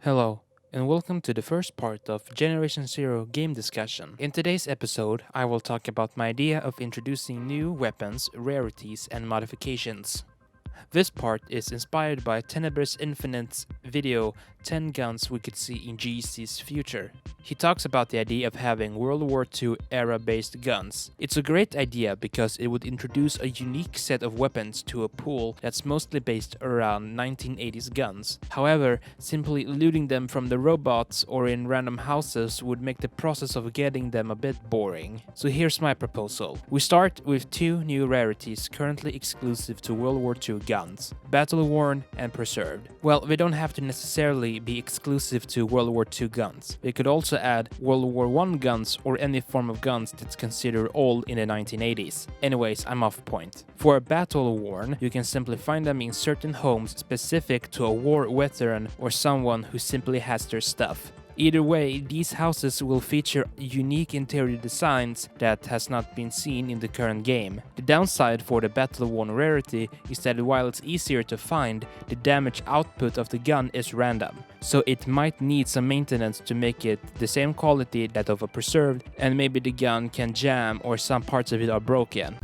Hello, and welcome to the first part of Generation Zero game discussion. In today's episode, I will talk about my idea of introducing new weapons, rarities, and modifications. This part is inspired by Tenebris Infinite's video 10 Guns We Could See in GC's Future. He talks about the idea of having World War II era-based guns. It's a great idea because it would introduce a unique set of weapons to a pool that's mostly based around 1980s guns. However, simply looting them from the robots or in random houses would make the process of getting them a bit boring. So here's my proposal. We start with two new rarities currently exclusive to World War II guns, battle-worn and preserved. Well, they don't have to necessarily be exclusive to World War II guns. They could also add World War I guns or any form of guns that's considered old in the 1980s. Anyways, I'm off point. For battle-worn, you can simply find them in certain homes specific to a war veteran or someone who simply has their stuff. Either way, these houses will feature unique interior designs that has not been seen in the current game. The downside for the battle-worn rarity is that while it's easier to find, the damage output of the gun is random, so it might need some maintenance to make it the same quality that of a preserved, and maybe the gun can jam or some parts of it are broken.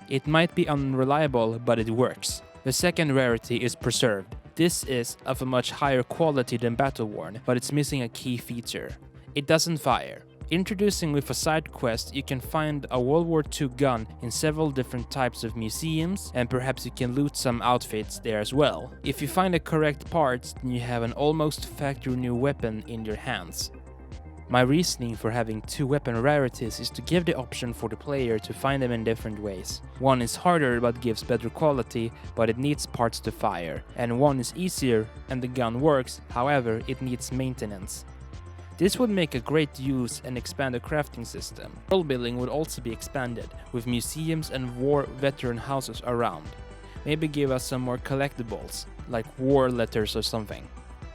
It might be unreliable, but it works. The second rarity is preserved. This is of a much higher quality than battle-worn, but it's missing a key feature. It doesn't fire. Introducing with a side quest, you can find a World War II gun in several different types of museums, and perhaps you can loot some outfits there as well. If you find the correct parts, then you have an almost factory new weapon in your hands. My reasoning for having two weapon rarities is to give the option for the player to find them in different ways. One is harder but gives better quality, but it needs parts to fire, and one is easier and the gun works, however it needs maintenance. This would make a great use and expand the crafting system. World building would also be expanded, with museums and war veteran houses around. Maybe give us some more collectibles, like war letters or something.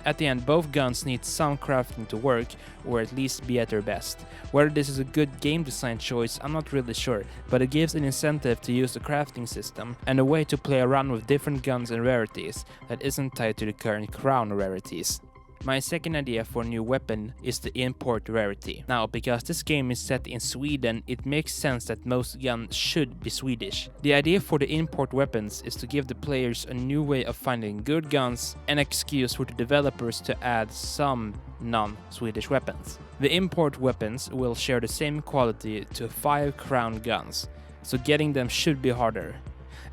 At the end, both guns need some crafting to work, or at least be at their best. Whether this is a good game design choice, I'm not really sure, but it gives an incentive to use the crafting system, and a way to play around with different guns and rarities that isn't tied to the current crown rarities. My second idea for a new weapon is the import rarity. Now, because this game is set in Sweden, it makes sense that most guns should be Swedish. The idea for the import weapons is to give the players a new way of finding good guns, an excuse for the developers to add some non-Swedish weapons. The import weapons will share the same quality to 5 crown guns, so getting them should be harder.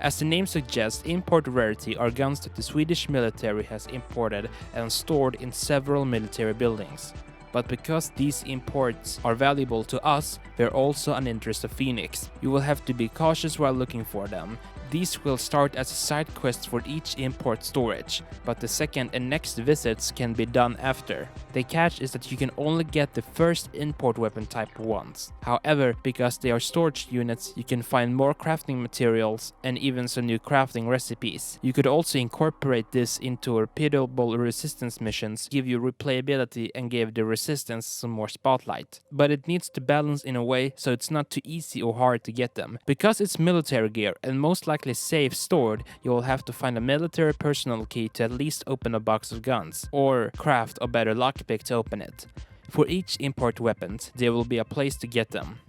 As the name suggests, import rarity are guns that the Swedish military has imported and stored in several military buildings. But because these imports are valuable to us, they're also an interest of Phoenix. You will have to be cautious while looking for them. These will start as side quests for each import storage, but the second and next visits can be done after. The catch is that you can only get the first import weapon type once. However, because they are storage units, you can find more crafting materials and even some new crafting recipes. You could also incorporate this into repeatable resistance missions, give you replayability and give the resistance some more spotlight. But it needs to balance in a way so it's not too easy or hard to get them. Because it's military gear and most likely safe stored, you will have to find a military personal key to at least open a box of guns, or craft a better lockpick to open it. For each import weapons, there will be a place to get them.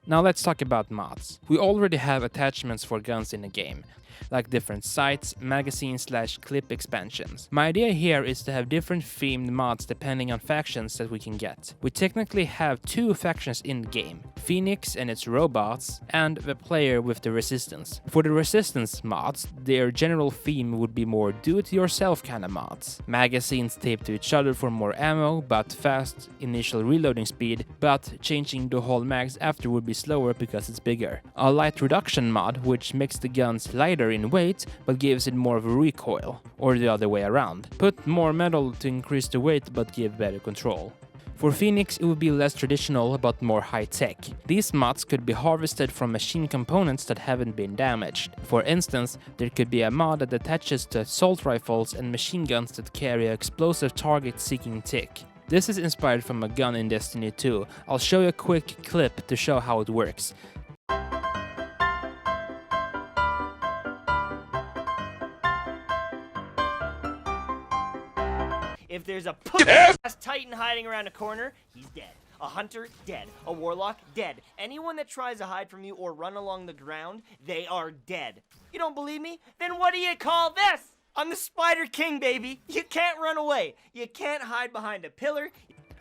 Now let's talk about mods. We already have attachments for guns in the game, like different sights, magazine/clip expansions. My idea here is to have different themed mods depending on factions that we can get. We technically have 2 factions in the game, Phoenix and its robots, and the player with the resistance. For the resistance mods, their general theme would be more do-it-yourself kind of mods. Magazines taped to each other for more ammo, but fast initial reloading speed, but changing the whole mags after would be slower because it's bigger. A light reduction mod, which makes the guns lighter in weight, but gives it more of a recoil, or the other way around. Put more metal to increase the weight, but give better control. For Phoenix, it would be less traditional but more high-tech. These mods could be harvested from machine components that haven't been damaged. For instance, there could be a mod that attaches to assault rifles and machine guns that carry an explosive target-seeking tick. This is inspired from a gun in Destiny 2. I'll show you a quick clip to show how it works. If there's a pussy-ass titan hiding around a corner, he's dead. A hunter, dead. A warlock, dead. Anyone that tries to hide from you or run along the ground, they are dead. You don't believe me? Then what do you call this? I'm the Spider King, baby. You can't run away. You can't hide behind a pillar.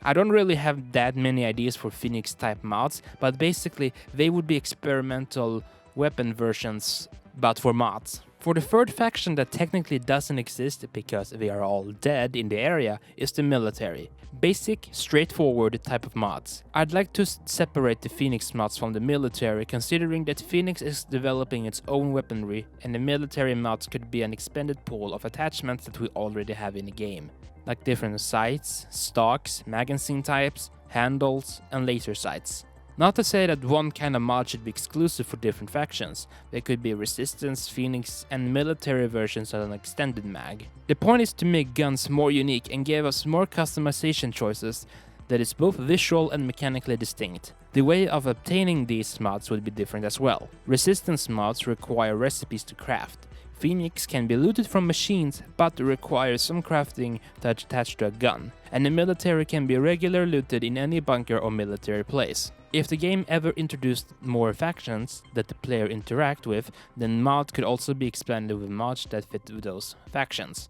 I don't really have that many ideas for Phoenix type mods, but basically they would be experimental weapon versions, but for mods. For the third faction that technically doesn't exist because they are all dead in the area is the military. Basic, straightforward type of mods. I'd like to separate the Phoenix mods from the military, considering that Phoenix is developing its own weaponry and the military mods could be an expanded pool of attachments that we already have in the game, like different sights, stocks, magazine types, handles, and laser sights. Not to say that one kind of mod should be exclusive for different factions. There could be Resistance, Phoenix, and military versions of an extended mag. The point is to make guns more unique and give us more customization choices that is both visual and mechanically distinct. The way of obtaining these mods would be different as well. Resistance mods require recipes to craft. Phoenix can be looted from machines, but requires some crafting to attach to a gun. And the military can be regular looted in any bunker or military place. If the game ever introduced more factions that the player interact with, then mods could also be expanded with mods that fit those factions.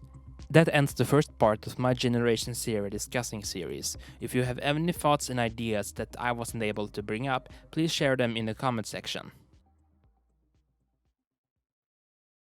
That ends the first part of my Generation Zero Discussing series. If you have any thoughts and ideas that I wasn't able to bring up, please share them in the comment section.